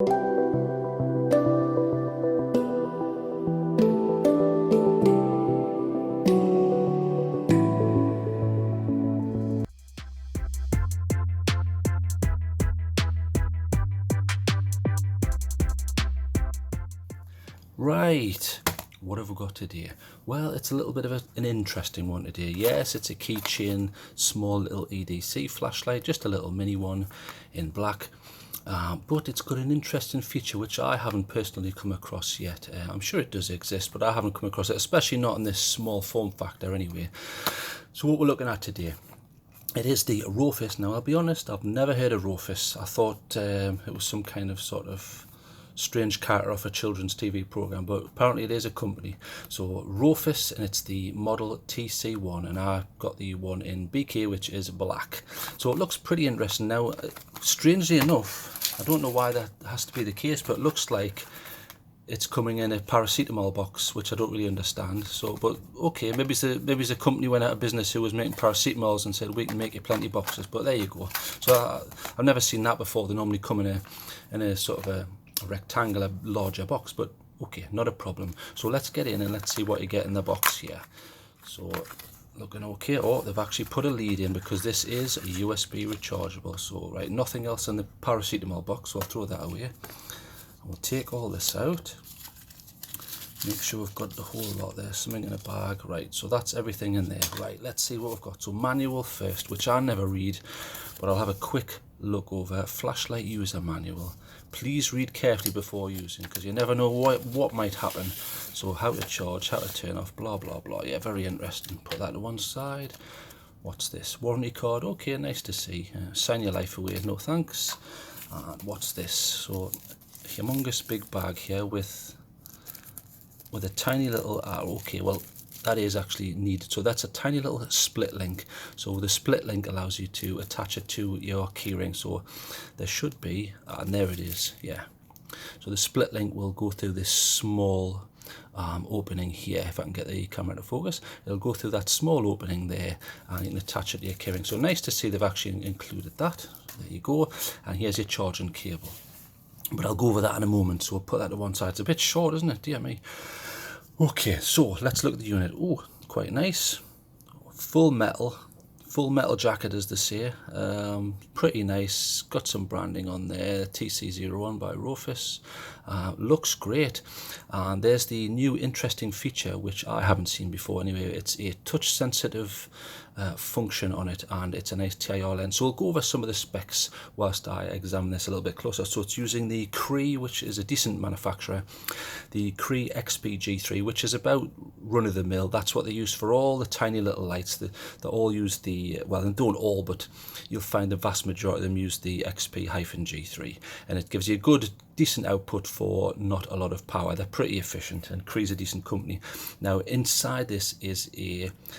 Right, what have we got today? Well, it's a little bit of an interesting one today. Yes, it's a keychain, small little EDC flashlight, just a little mini one in black. But it's got an interesting feature which I haven't personally come across yet. I'm sure it does exist, but I haven't come across it, especially not in this small form factor anyway. So what we're looking at today, it is the Rofis. Now, I'll be honest, I've never heard of Rofis. I thought it was some kind of sort of strange character off a children's TV program, but apparently it is a company. So Rofis, and it's the model TC1, and I got the one in BK, which is black. So it looks pretty interesting. Now, strangely enough, I don't know why that has to be the case, but it looks like it's coming in a paracetamol box, which I don't really understand. So, but okay, maybe it's a company went out of business who was making paracetamols and said we can make you plenty of boxes. But there you go. So I've never seen that before. They normally come in a sort of a rectangular larger box, but okay, not a problem. So let's get in and let's see what you get in the box here. So looking okay. Oh, they've actually put a lead in because this is a USB rechargeable. So right, nothing else in the paracetamol box, so I'll throw that away. We'll take all this out, make sure we've got the whole lot there, something in a bag. Right, so that's everything in there. Right, let's see what we've got. So manual first, which I never read, but I'll have a quick look over. Flashlight user manual. Please read carefully before using, because you never know what might happen. So how to charge, how to turn off, blah blah blah. Yeah, very interesting. Put that to one side. What's this? Warranty card. Okay, nice to see. Sign your life away, no thanks. And what's this? So humongous big bag here with a tiny little okay, well, that is actually needed. So that's a tiny little split link. So the split link allows you to attach it to your keyring. So there should be, and there it is, yeah. So the split link will go through this small opening here. If I can get the camera to focus, it'll go through that small opening there, and you can attach it to your keyring. So nice to see they've actually included that. There you go. And here's your charging cable. But I'll go over that in a moment, so we'll put that to one side. It's a bit short, isn't it? Dear me. Okay, so let's look at the unit. Oh, quite nice. Full metal jacket, as they say. Pretty nice. Got some branding on there. TC1 by Rofis. Looks great. And there's the new interesting feature, which I haven't seen before anyway. It's a touch sensitive function on it, and it's a nice TIR lens. So we'll go over some of the specs whilst I examine this a little bit closer. So it's using the Kubbi, which is a decent manufacturer, the Kubbi XPG3, which is about run-of-the-mill. That's what they use for all the tiny little lights. They all use the, well, they don't all, but you'll find the vast majority of them use the XP-G3, and it gives you a good decent output for not a lot of power. They're pretty efficient, and Kubbi's a decent company. Now inside this is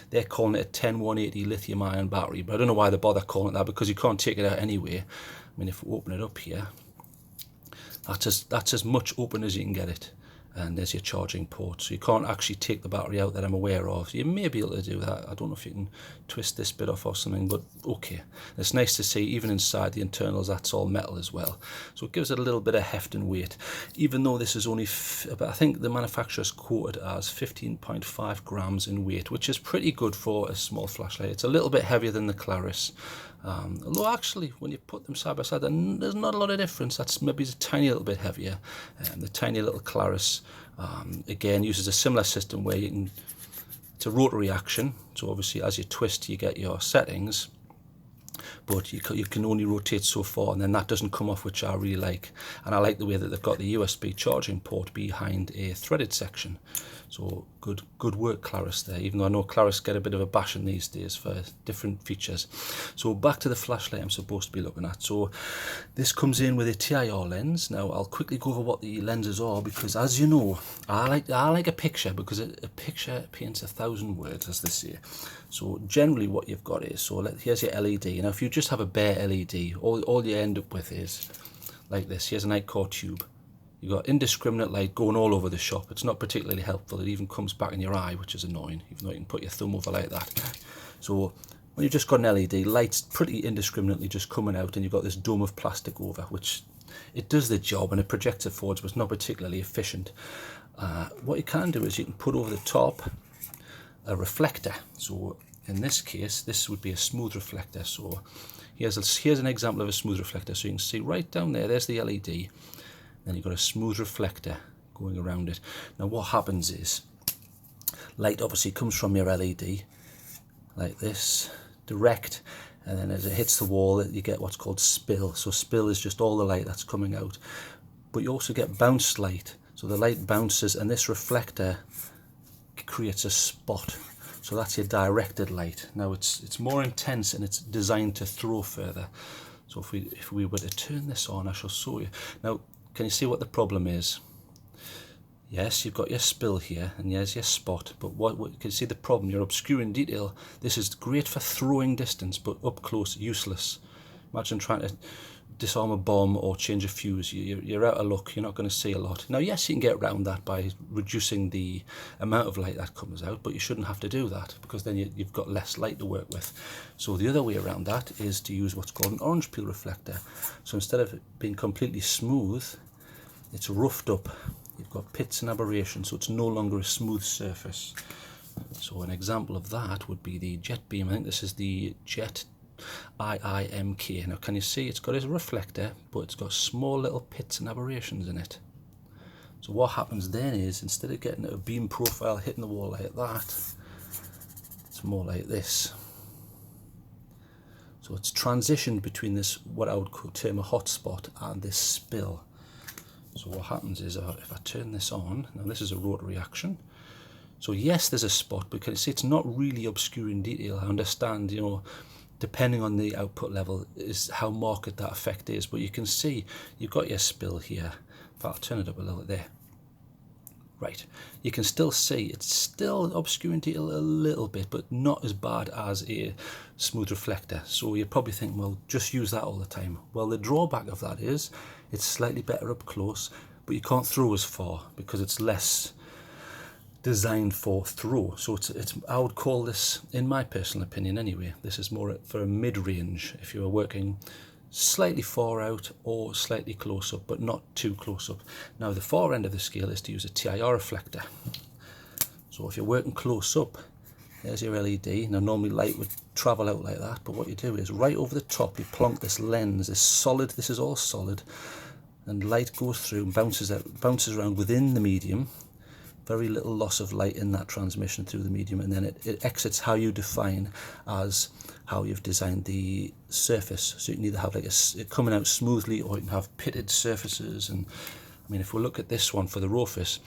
they're calling it a 10180 lithium ion battery, but I don't know why they bother calling it that, because you can't take it out anyway. I mean, if we open it up here, that's as much open as you can get it. And there's your charging port, so you can't actually take the battery out that I'm aware of. You may be able to do that. I don't know if you can twist this bit off or something, but okay. It's nice to see even inside the internals that's all metal as well, so it gives it a little bit of heft and weight, even though this is only I think the manufacturer's quoted as 15.5 grams in weight, which is pretty good for a small flashlight. It's a little bit heavier than the Claris, although actually when you put them side by side, there's not a lot of difference. That's maybe a tiny little bit heavier. The tiny little Claris again uses a similar system where you can, it's a rotary action, so obviously as you twist you get your settings, but you can only rotate so far, and then that doesn't come off, which I really like. And I like the way that they've got the USB charging port behind a threaded section. So good work, Claris, there, even though I know Claris get a bit of a bashing these days for different features. So back to the flashlight I'm supposed to be looking at. So this comes in with a TIR lens. Now I'll quickly go over what the lenses are, because as you know, I like a picture, because a picture paints 1,000 words, as they say. So generally what you've got is, so here's your LED. Now if you just have a bare LED, all you end up with is like this. Here's a night core tube. You've got indiscriminate light going all over the shop. It's not particularly helpful. It even comes back in your eye, which is annoying, even though you can put your thumb over like that. So when you've just got an LED, light's pretty indiscriminately just coming out, and you've got this dome of plastic over, which it does the job and it projects it forwards, but it's not particularly efficient. What you can do is you can put over the top a reflector. So in this case, this would be a smooth reflector. So here's an example of a smooth reflector. So you can see right down there, there's the LED. Then you've got a smooth reflector going around it. Now what happens is, light obviously comes from your LED, like this, direct, and then as it hits the wall, you get what's called spill. So spill is just all the light that's coming out. But you also get bounced light. So the light bounces, and this reflector creates a spot. So that's your directed light. Now it's more intense and it's designed to throw further. So if we were to turn this on, I shall show you. Now, can you see what the problem is? Yes, you've got your spill here, and there's your spot, but what you can see the problem, you're obscuring detail. This is great for throwing distance, but up close, useless. Imagine trying to disarm a bomb or change a fuse. You're out of luck, you're not going to see a lot. Now, yes, you can get around that by reducing the amount of light that comes out, but you shouldn't have to do that, because then you've got less light to work with. So the other way around that is to use what's called an orange peel reflector. So instead of it being completely smooth, it's roughed up. You've got pits and aberrations, so it's no longer a smooth surface. So an example of that would be the jet beam. I think this is the jet IIMK. Now can you see it's got a reflector, but it's got small little pits and aberrations in it. So what happens then is, instead of getting a beam profile hitting the wall like that, it's more like this. So it's transitioned between this, what I would term a hotspot, and this spill. So what happens is, if I turn this on, now this is a rotary action. So yes, there's a spot, but can you see it's not really obscuring detail. I understand, you know, depending on the output level is how marked that effect is, but you can see you've got your spill here. If I'll turn it up a little there. Right, you can still see it's still obscuring detail a little bit, but not as bad as a smooth reflector. So you probably think, well, just use that all the time. Well, the drawback of that is it's slightly better up close, but you can't throw as far because it's less designed for throw. So it's I would call this, in my personal opinion anyway, this is more for a mid-range if you are working slightly far out or slightly close up, but not too close up. Now the far end of the scale is to use a TIR reflector. So if you're working close up, there's your LED. Now normally light would travel out like that, but what you do is right over the top you plonk this lens, this solid, this is all solid, and light goes through and bounces around within the medium. Very little loss of light in that transmission through the medium, and then it exits how you define as how you've designed the surface. So you can either have like it coming out smoothly, or you can have pitted surfaces. And I mean, if we look at this one for the Rofis,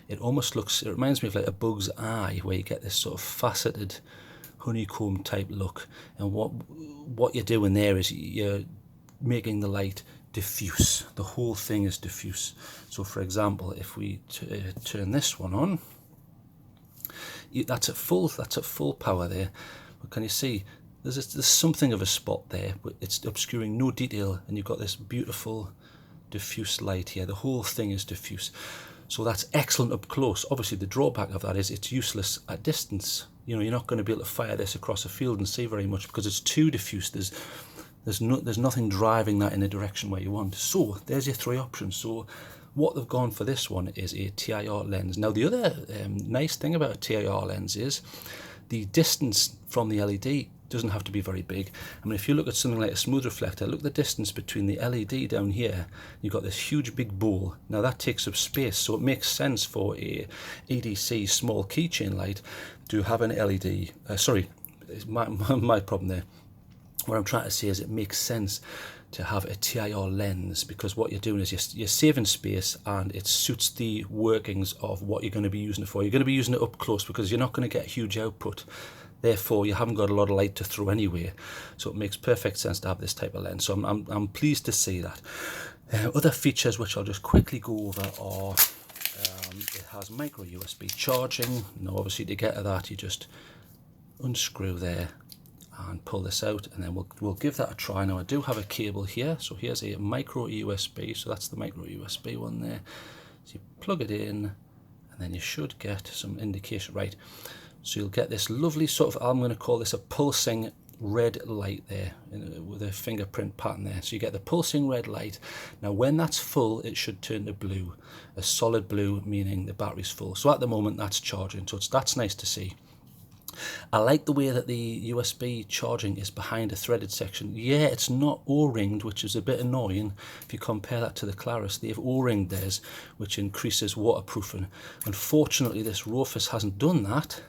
it almost looks, it reminds me of like a bug's eye, where you get this sort of faceted honeycomb type look. And what you're doing there is you're making the light diffuse. The whole thing is diffuse. So for example, if we turn this one on, that's at full power there. But can you see there's something of a spot there, but it's obscuring no detail, and you've got this beautiful diffuse light here. The whole thing is diffuse. So that's excellent up close. Obviously the drawback of that is it's useless at distance. You know, you're not going to be able to fire this across a field and see very much because it's too diffuse. There's nothing driving that in the direction where you want. So there's your three options. So what they've gone for this one is a TIR lens. Now the other nice thing about a TIR lens is the distance from the LED doesn't have to be very big. I mean, if you look at something like a smooth reflector, look at the distance between the LED down here. You've got this huge big bowl. Now that takes up space, so it makes sense for a EDC small keychain light to have an LED. Sorry, my problem there. What I'm trying to say is it makes sense to have a TIR lens, because what you're doing is you're saving space, and it suits the workings of what you're going to be using it for. You're going to be using it up close because you're not going to get huge output. Therefore, you haven't got a lot of light to throw anyway. So it makes perfect sense to have this type of lens. So I'm pleased to see that. Other features which I'll just quickly go over are it has micro USB charging. Now, obviously, to get to that, you just unscrew there and pull this out, and then we'll give that a try. Now I do have a cable here, so here's a micro USB, so that's the micro USB one there. So you plug it in, and then you should get some indication, right? So you'll get this lovely sort of, I'm going to call this a pulsing red light there with a fingerprint pattern there. So you get the pulsing red light. Now when that's full, it should turn to blue, a solid blue, meaning the battery's full. So at the moment that's charging, so that's nice to see. I like the way that the USB charging is behind a threaded section. Yeah, it's not O-ringed, which is a bit annoying. If you compare that to the Claris, they've O-ringed theirs, which increases waterproofing. Unfortunately, this Rofis hasn't done that.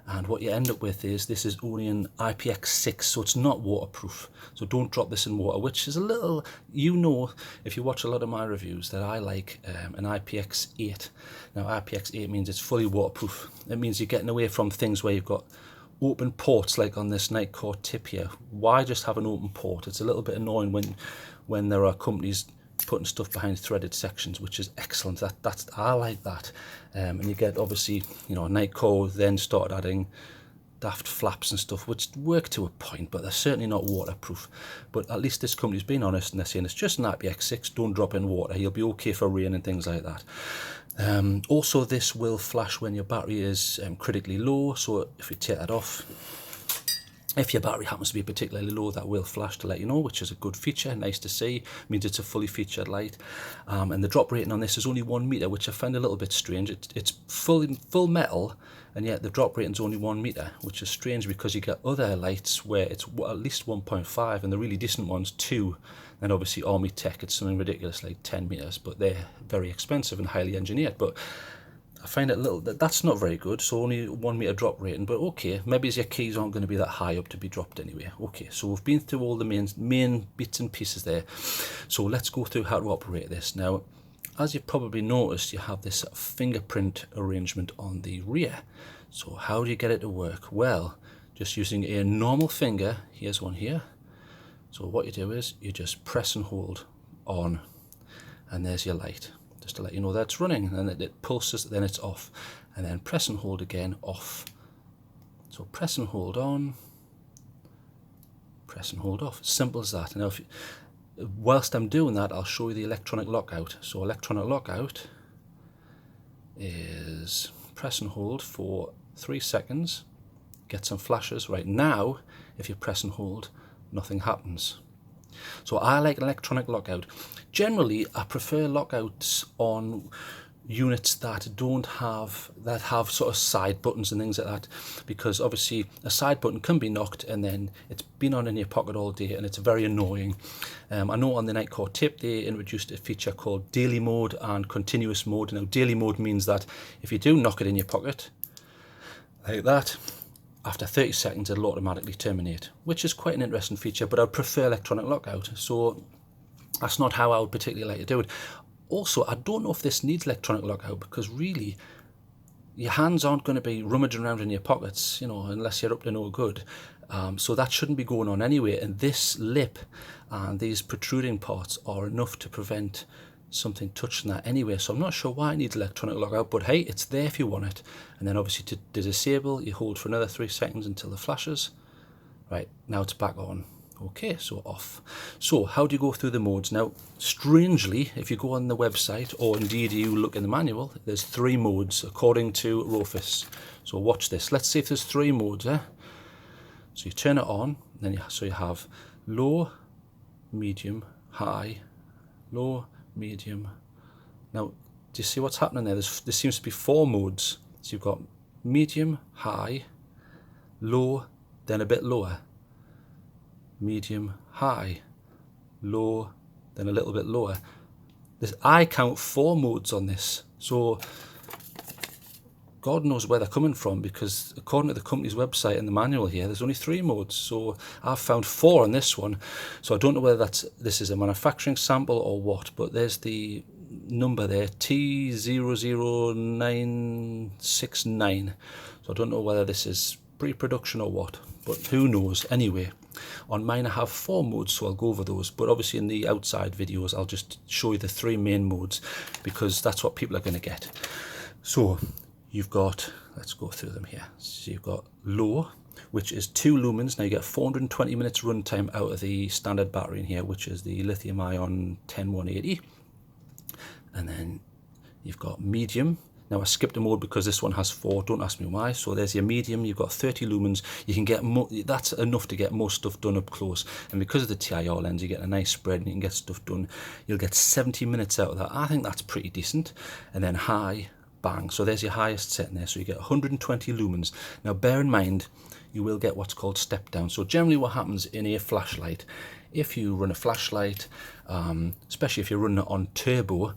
And what you end up with is, this is only an IPX6, so it's not waterproof. So don't drop this in water, which is a little, you know, if you watch a lot of my reviews, that I like an IPX8. Now IPX8 means it's fully waterproof. It means you're getting away from things where you've got open ports like on this Nightcore tip here. Why just have an open port? It's a little bit annoying when there are companies putting stuff behind threaded sections, which is excellent. I like that. And you get, obviously, you know, Nightcore then started adding daft flaps and stuff, which work to a point, but they're certainly not waterproof. But at least this company's been honest, and they're saying it's just an IPX6, don't drop in water, you'll be okay for rain and things like that. Also, this will flash when your battery is critically low, so if you take that off, if your battery happens to be particularly low, that will flash to let you know, which is a good feature, nice to see, means it's a fully featured light. And the drop rating on this is only 1 meter, which I find a little bit strange. It's full metal, and yet the drop rating is only 1 meter, which is strange because you get other lights where it's at least 1.5, and the really decent ones 2. And obviously Army Tech, it's something ridiculous like 10 meters, but they're very expensive and highly engineered. But I find it a little, that's not very good, so only 1 meter drop rating, but okay, maybe your keys aren't going to be that high up to be dropped anyway. Okay, so we've been through all the main bits and pieces there, so let's go through how to operate this. Now, as you've probably noticed, you have this fingerprint arrangement on the rear. So how do you get it to work? Well, just using a normal finger, here's one here. So what you do is, you just press and hold on, and there's your light. Just to let you know that's running, and it pulses, then it's off, and then press and hold again, off. So press and hold on, press and hold off, simple as that. Now whilst I'm doing that, I'll show you the electronic lockout. So electronic lockout is press and hold for 3 seconds, get some flashes. Right now, if you press and hold, nothing happens. So I like an electronic lockout. Generally, I prefer lockouts on units that have sort of side buttons and things like that, because obviously a side button can be knocked and then it's been on in your pocket all day, and it's very annoying. I know on the Nightcore tip they introduced a feature called daily mode and continuous mode. Now daily mode means that if you do knock it in your pocket like that, after 30 seconds it'll automatically terminate, which is quite an interesting feature, but I'd prefer electronic lockout, so that's not how I would particularly like to do it. Also, I don't know if this needs electronic lockout, because really your hands aren't going to be rummaging around in your pockets, you know, unless you're up to no good. So that shouldn't be going on anyway, and this lip and these protruding parts are enough to prevent something touching that anyway, so I'm not sure why it needs electronic lockout, but hey, it's there if you want it. And then obviously to disable, you hold for another 3 seconds until it flashes. Right, now it's back on. Okay, so off. So how do you go through the modes? Now, strangely, if you go on the website, or indeed you look in the manual, there's 3 modes according to Rofis. So watch this. Let's see if there's 3 modes, eh? So you turn it on, then you have low, medium, high, low, medium. Now, do you see what's happening there? There seems to be 4 modes. So you've got medium, high, low, then a bit lower, medium, high, low, then a little bit lower. I count 4 modes on this, so God knows where they're coming from, because according to the company's website and the manual here, there's only 3 modes. So I've found 4 on this one. So I don't know whether this is a manufacturing sample or what, but there's the number there, T00969. So I don't know whether this is pre-production or what, but who knows. Anyway, on mine I have 4 modes, so I'll go over those, but obviously in the outside videos I'll just show you the 3 main modes, because that's what people are going to get. So you've got, let's go through them here. So you've got low, which is 2 lumens. Now you get 420 minutes runtime out of the standard battery in here, which is the lithium ion 10180. And then you've got medium. Now I skipped a mode because this one has 4, don't ask me why. So there's your medium, you've got 30 lumens, you can get that's enough to get most stuff done up close, and because of the TIR lens you get a nice spread and you can get stuff done. You'll get 70 minutes out of that. I think that's pretty decent. And then high, bang, so there's your highest setting there, so you get 120 lumens. Now bear in mind, you will get what's called step down. So generally what happens in a flashlight, if you run a flashlight, especially if you're running it on turbo,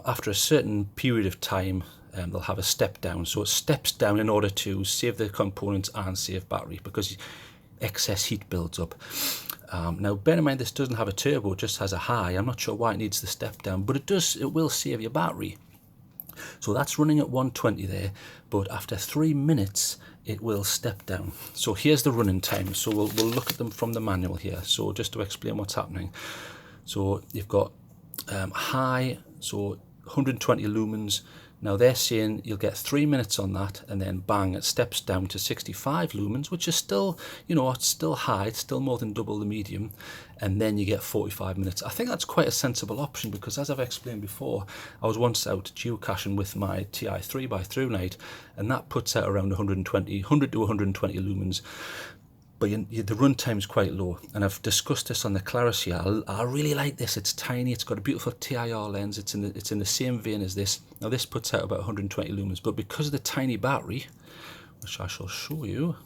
after a certain period of time, they'll have a step down. So it steps down in order to save the components and save battery, because excess heat builds up. Now bear in mind, this doesn't have a turbo, it just has a high. I'm not sure why it needs the step down, but it will save your battery. So that's running at 120 there, but after 3 minutes it will step down. So here's the running time. So we'll look at them from the manual here. So just to explain what's happening. So you've got high, so 120 lumens. Now they're saying you'll get 3 minutes on that, and then bang, it steps down to 65 lumens, which is still, you know, it's still high, it's still more than double the medium, and then you get 45 minutes. I think that's quite a sensible option, because as I've explained before, I was once out geocaching with my TI3 by ThruNight, and that puts out around 100 to 120 lumens. But the runtime is quite low, and I've discussed this on the Claris here. I really like this. It's tiny. It's got a beautiful TIR lens. It's in the same vein as this. Now this puts out about 120 lumens, but because of the tiny battery, which I shall show you,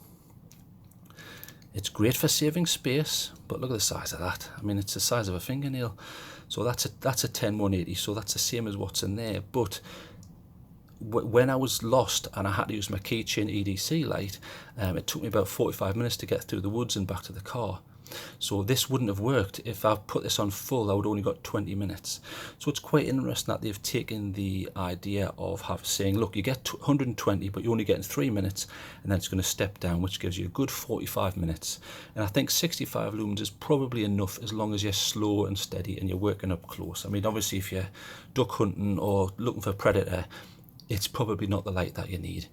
it's great for saving space. But look at the size of that. I mean, it's the size of a fingernail. So that's a 10180. So that's the same as what's in there. But when I was lost and I had to use my keychain EDC light, it took me about 45 minutes to get through the woods and back to the car. So this wouldn't have worked. If I put this on full, I would only got 20 minutes. So it's quite interesting that they've taken the idea of saying, look, you get 120, but you're only getting 3 minutes, and then it's going to step down, which gives you a good 45 minutes. And I think 65 lumens is probably enough, as long as you're slow and steady and you're working up close. I mean, obviously, if you're duck hunting or looking for a predator, it's probably not the light that you need.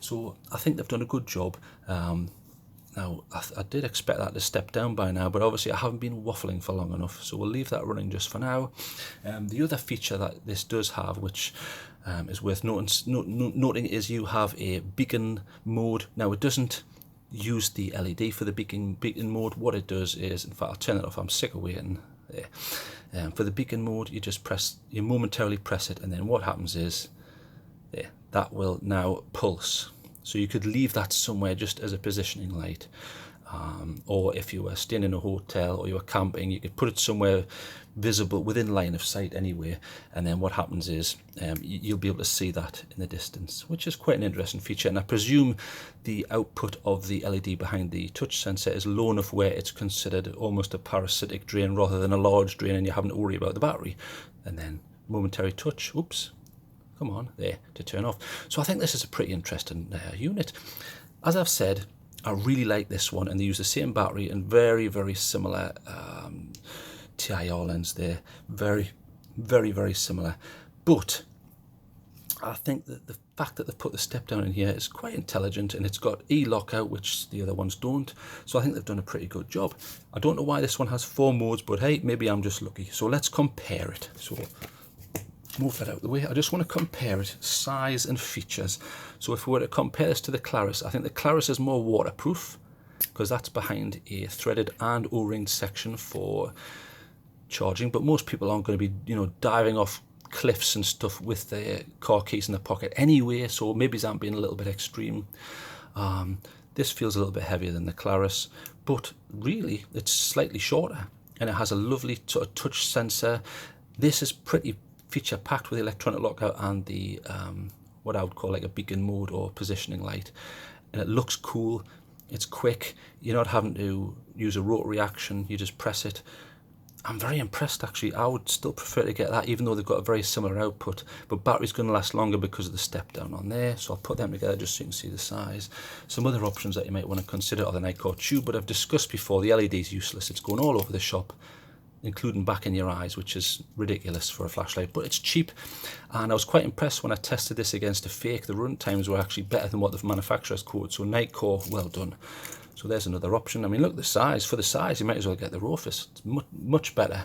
So I think they've done a good job. Now, I did expect that to step down by now, but obviously I haven't been waffling for long enough, so we'll leave that running just for now. The other feature that this does have, which is worth noting, is you have a beacon mode. Now, it doesn't use the LED for the beacon mode. What it does is, in fact, I'll turn it off, I'm sick of waiting there. For the beacon mode, you momentarily press it, and then what happens is, that will now pulse. So you could leave that somewhere just as a positioning light, or if you were staying in a hotel or you were camping, you could put it somewhere visible within line of sight anyway, and then what happens is you'll be able to see that in the distance, which is quite an interesting feature. And I presume the output of the LED behind the touch sensor is low enough where it's considered almost a parasitic drain rather than a large drain, and you're having to worry about the battery. And then momentary touch, oops, come on, there, to turn off. So I think this is a pretty interesting unit. As I've said, I really like this one, and they use the same battery and very, very similar TIR lens there. Very, very, very similar. But I think that the fact that they've put the step down in here is quite intelligent, and it's got e-lockout, which the other ones don't. So I think they've done a pretty good job. I don't know why this one has 4 modes, but hey, maybe I'm just lucky. So let's compare it. So move that out of the way. I just want to compare it, size and features. So if we were to compare this to the Claris, I think the Claris is more waterproof, because that's behind a threaded and O-ringed section for charging. But most people aren't going to be, you know, diving off cliffs and stuff with their car keys in their pocket anyway. So maybe I'm being a little bit extreme. This feels a little bit heavier than the Claris, but really it's slightly shorter, and it has a lovely sort of touch sensor. This is pretty feature packed with electronic lockout and the what I would call like a beacon mode or positioning light, and it looks cool. It's quick. You're not having to use a rotary action, you just press it. I'm very impressed actually. I would still prefer to get that, even though they've got a very similar output, but battery's going to last longer because of the step down on there. So I'll put them together just so you can see the size. Some other options that you might want to consider are the Nighthawk tube, but I've discussed before, the LED is useless. It's going all over the shop, including back in your eyes, which is ridiculous for a flashlight, but it's cheap. And I was quite impressed when I tested this against a fake. The run times were actually better than what the manufacturer's quoted, so Nightcore, well done. So there's another option. I mean, look, the size. For the size, you might as well get the Rofis. It's much better.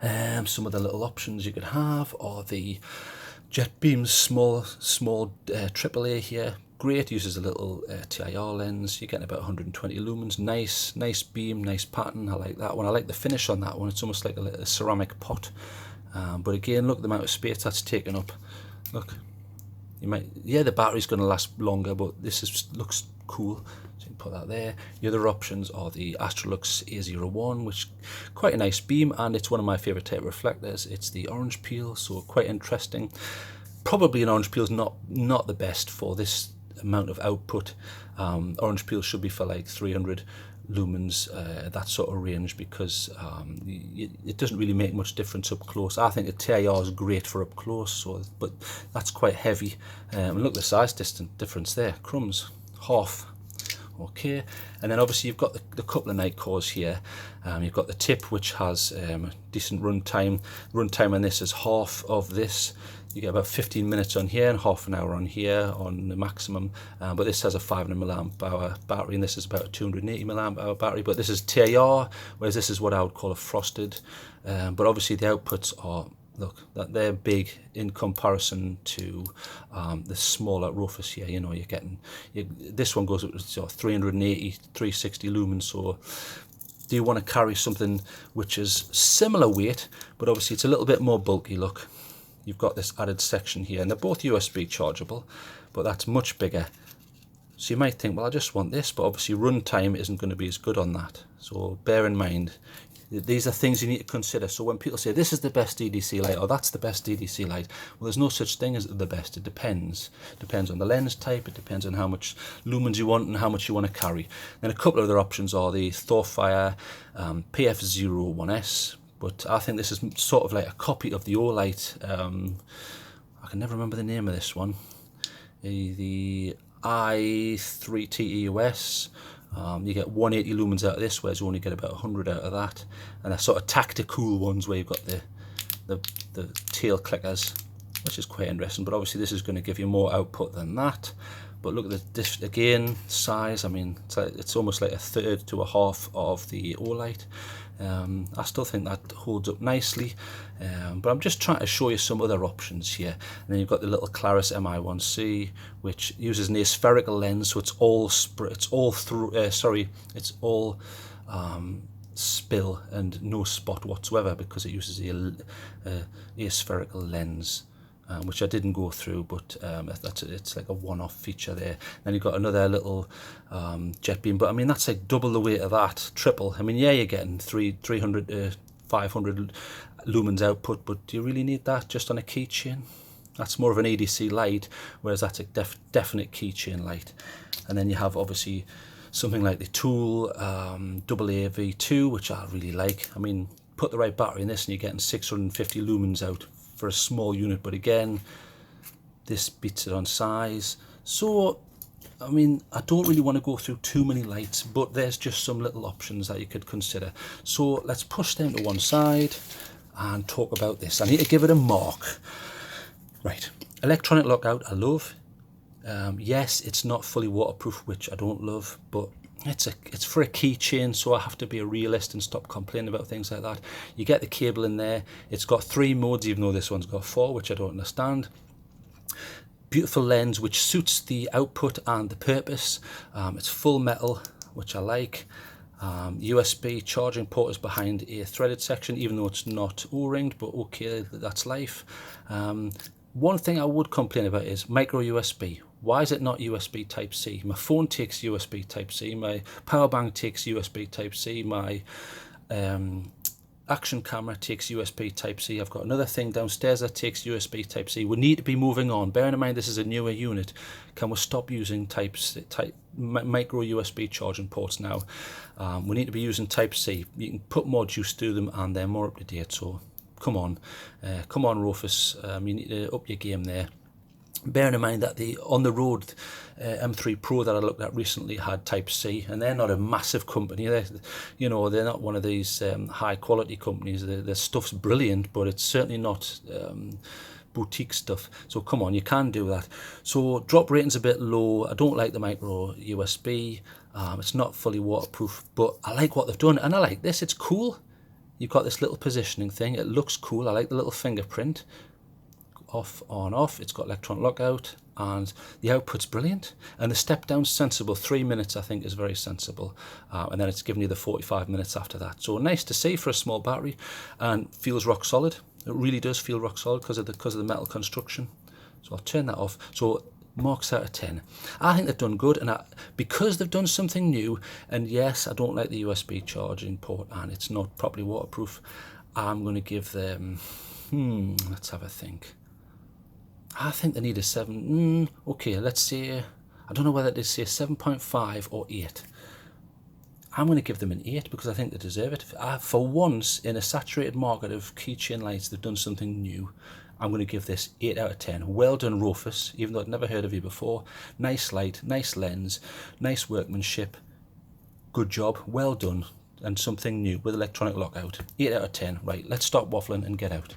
Some of the little options you could have are the Jet beams, small AAA here. Great, uses a little TIR lens. You're getting about 120 lumens. Nice beam, nice pattern. I like that one. I like the finish on that one. It's almost like a ceramic pot. But again, look at the amount of space that's taken up. Look, you might, yeah, the battery's going to last longer, but this looks cool. So you can put that there. The other options are the Astrolux A01, which quite a nice beam, and it's one of my favorite type of reflectors. It's the orange peel, so quite interesting. Probably an orange peel is not the best for this amount of output. Orange peel should be for like 300 lumens, that sort of range, because it doesn't really make much difference up close. I think the TIR is great for up close, so, but that's quite heavy. And look at the size difference there, crumbs, half. Okay, and then obviously you've got the couple of night cores here. You've got the tip, which has decent runtime. Runtime on this is half of this. You get about 15 minutes on here and half an hour on here on the maximum. But this has a 500 milliamp hour battery, and this is about a 280 milliamp hour battery. But this is TIR, whereas this is what I would call a frosted. But obviously the outputs are, look, that they're big in comparison to the smaller Rofis here. You know, you're getting, this one goes up to 380, 360 lumens. So do you want to carry something which is similar weight, but obviously it's a little bit more bulky? Look, you've got this added section here, and they're both USB chargeable, but that's much bigger. So you might think, well, I just want this, but obviously runtime isn't going to be as good on that. So bear in mind, these are things you need to consider. So when people say this is the best DDC light, or that's the best DDC light, well, there's no such thing as the best. It depends. It depends on the lens type. It depends on how much lumens you want and how much you want to carry. Then a couple of other options are the Thorfire PF01S, but I think this is sort of like a copy of the Olight. I can never remember the name of this one. The i3TEOS. You get 180 lumens out of this, whereas you only get about 100 out of that. And they're sort of tactical ones where you've got the tail clickers, which is quite interesting. But obviously this is going to give you more output than that. But look at this again, size. I mean, it's almost like a third to a half of the Olight. I still think that holds up nicely, but I'm just trying to show you some other options here. And then you've got the little Claris MI1C, which uses an aspherical lens, so it's all spill and no spot whatsoever, because it uses the aspherical lens. Which I didn't go through, but it's like a one-off feature there. Then you've got another little jet beam, but I mean that's like double the weight of that, triple. I mean, yeah, you're getting 300 to 500 lumens output, but do you really need that just on a keychain? That's more of an ADC light, whereas that's a definite keychain light. And then you have obviously something like the Tool AA V2, which I really like. I mean, put the right battery in this and you're getting 650 lumens out for a small unit, but again, this beats it on size. So I mean, I don't really want to go through too many lights, but there's just some little options that you could consider. So let's push them to one side and talk about this. I need to give it a mark. Right, electronic lockout I love. Yes, it's not fully waterproof, which I don't love, but it's for a keychain, so I have to be a realist and stop complaining about things like that. You get the cable in there. It's got 3 modes, even though this one's got 4, which I don't understand. Beautiful lens, which suits the output and the purpose. It's full metal, which I like. USB charging port is behind a threaded section, even though it's not O-ringed, but okay, that's life. One thing I would complain about is micro USB. Why is it not USB Type-C? My phone takes USB Type-C, my power bank takes USB Type-C, my action camera takes USB Type-C. I've got another thing downstairs that takes USB Type-C. We need to be moving on. Bearing in mind this is a newer unit, can we stop using micro USB charging ports now? We need to be using Type-C. You can put more juice through them and they're more up to date. So come on Rofis, you need to up your game there. Bearing in mind that the on the road M3 Pro that I looked at recently had Type-C, and they're not a massive company. They're not one of these high quality companies. Their stuff's brilliant, but it's certainly not boutique stuff. So come on, you can do that. So drop rating's a bit low. I don't like the micro USB. It's not fully waterproof, but I like what they've done, and I like this. It's cool. You've got this little positioning thing. It looks cool. I like the little fingerprint. off, on, off. It's got electronic lockout, and the output's brilliant. And the step down's sensible. 3 minutes, I think, is very sensible. And then it's giving you the 45 minutes after that. So nice to see for a small battery, and feels rock solid. It really does feel rock solid because of the metal construction. So I'll turn that off. So marks out of 10. I think they've done good, and because they've done something new, and yes, I don't like the USB charging port, and it's not properly waterproof, I'm going to give them, let's have a think. I think they need a 7. Okay, let's say, I don't know whether they say 7.5 or 8. I'm going to give them an 8 because I think they deserve it. For once, in a saturated market of keychain lights, they've done something new. I'm going to give this 8 out of 10. Well done, Rofis, even though I'd never heard of you before. Nice light, nice lens, nice workmanship. Good job, well done, and something new with electronic lockout. 8 out of 10. Right, let's stop waffling and get out.